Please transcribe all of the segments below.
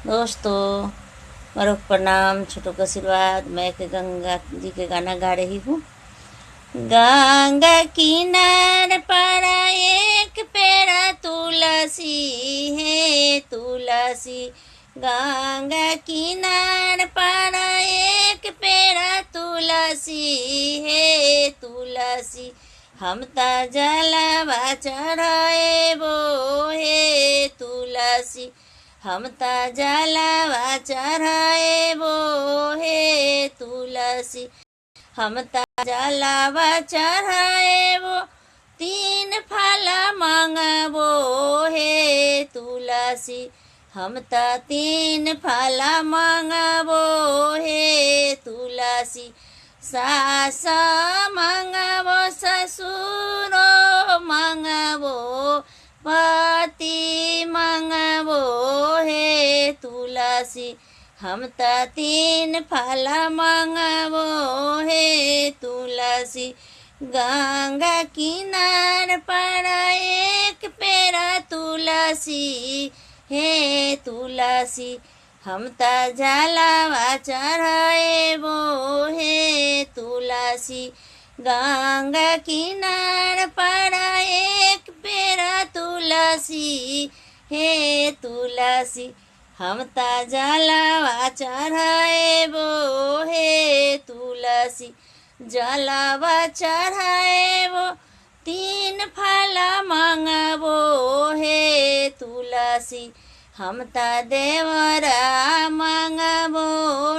दोस्तों, मेरे को प्रणाम, छोटों का आशीर्वाद। मैं एक गंगा जी के गाना गा रही हूँ। गंगा किनार पर एक पेड़ तुलसी है, तुलसी। गंगा किनार पर एक पेड़ तुलसी है, तुलसी। हम त जलवा चढ़ाए वो है, तुलसी। हम त जलवा चढ़ाए वो है, तुलसी। हम त जलवा चढ़ाए वो तीन फल मांगबो हे, तुलसी। हम त तीन फल मांगबो हे, तुलसी। सास मांगबो, ससुरो मांगबो, पति मांगबो हे, तुलसी। हम त तीन फल मांगबो हे, तुलसी। गंगा किनार पर एक पेड़ तुलसी हे, तुलसी। हम त जलवा चढ़ाएबो हे, तुलसी। गंगा किनार पर एक पेड़ तुलसी हे, तुलसी। हम त जलवा चढ़ाएबो हे, तुलसी। जलवा चढ़ाएबो तीन फल मांगबो हे, तुलसी। हम त देवरा मांगबो,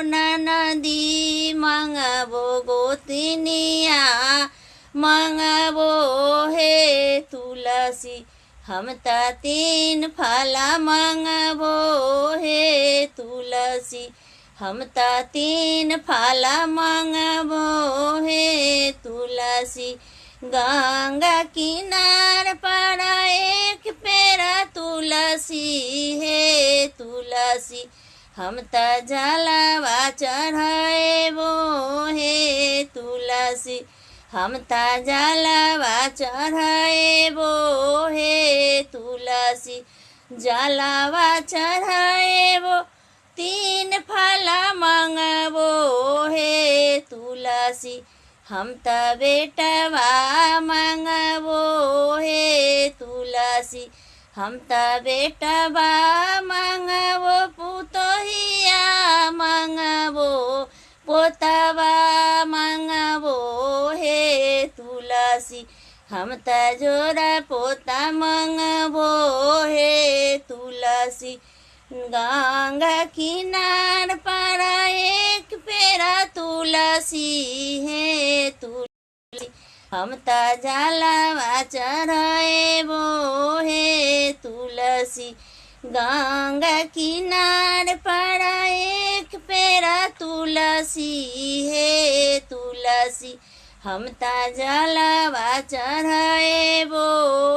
ननदी मांगबो, गोतनिया मांगबो हे, तुलसी। हम त तीन फल मांगबो हे, तुलसी। हम त तीन फल मांगबो हे, तुलसी। गंगा किनार पर एक पेड़ तुलसी हे, तुलसी। हम त जलवा चढ़ाएबो हे, तुलसी। हम त जलवा चढ़ाएबो हे, तुलसी। जलवा चढ़ाएबो तीन फल मांगबो हे, तुलसी। हम त बेटवा मांगबो हे, तुलसी। हम त बेटवा मांगबो, पुतोहिया मांगबो, पोतवा मांगबो हे, तुलसी। हम त जोड़ा पोता मांगबो हे, तुलसी। गंगा किनार पर एक पेड़ तुलसी है, तुलसी। हम त जलवा चढ़ाएबो हे, तुलसी। गंगा किनार पर एक पेड़ तुलसी है, तुलसी। हम त जलवा चढ़ाएबो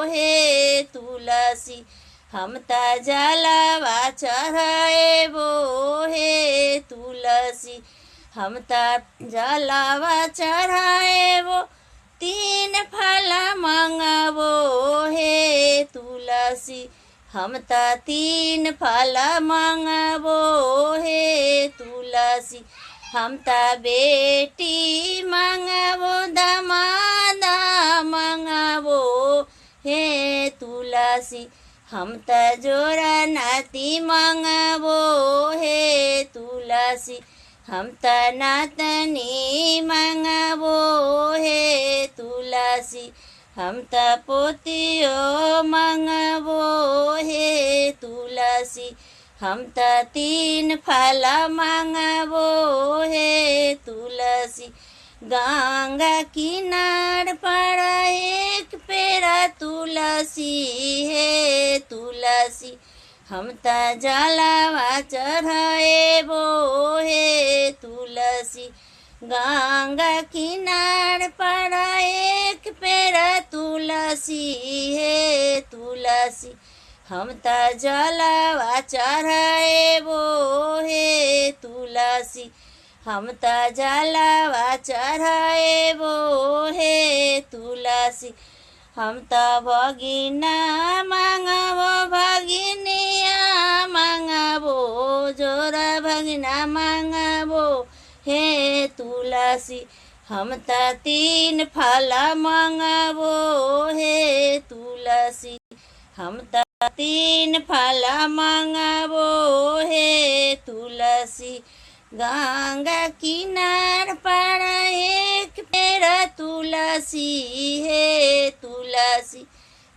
हे, तुलसी। हम त जलवा चढ़ाएबो हे, तुलसी। हम त जलवा चढ़ाएबो तीन फल मांगबो हे, तुलसी। हम त तीन फल मांगबो हे, तुलसी। हम त बेटी मांगबो, दामाद मांगबो हे, तुलसी। हम त जोड़ा नाती मांगबो हे, तुलसी। हम त नातनी मांगबो हे, तुलसी। हम त पोतियो मांगबो हे, तुलसी। हम त तीन फल मांगबो हे, तुलसी। गंगा किनार पर एक पेड़ तुलसी है, तुलसी। हम त जलवा चढ़ाएबो हे, तुलसी। गंगा किनार पर एक पेड़ तुलसी है, तुलसी। हम त जलवा चढ़ाएबो हे, तुलसी। हम त जलवा चढ़ाएबो हे, तुलसी। हम त भगिना मांगबो, भगिनिया मांगबो अंगना मांगबो हे तुलसी हम त 3 फला मांगबो हे तुलसी हम त 3 फला मांगबो हे तुलसी गंगा किनार पर एक पेड़ तुलसी हे तुलसी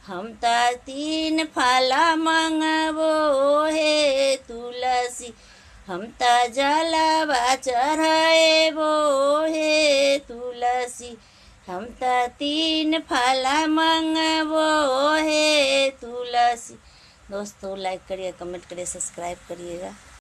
हम त 3 फला मांगबो हे तुलसी हम त जलवा चढ़ेबो हे तुलसी हम त 3 फला मांगबो हे तुलसी। दोस्तों लाइक करिए, कमेंट करिए, सब्सक्राइब करिएगा।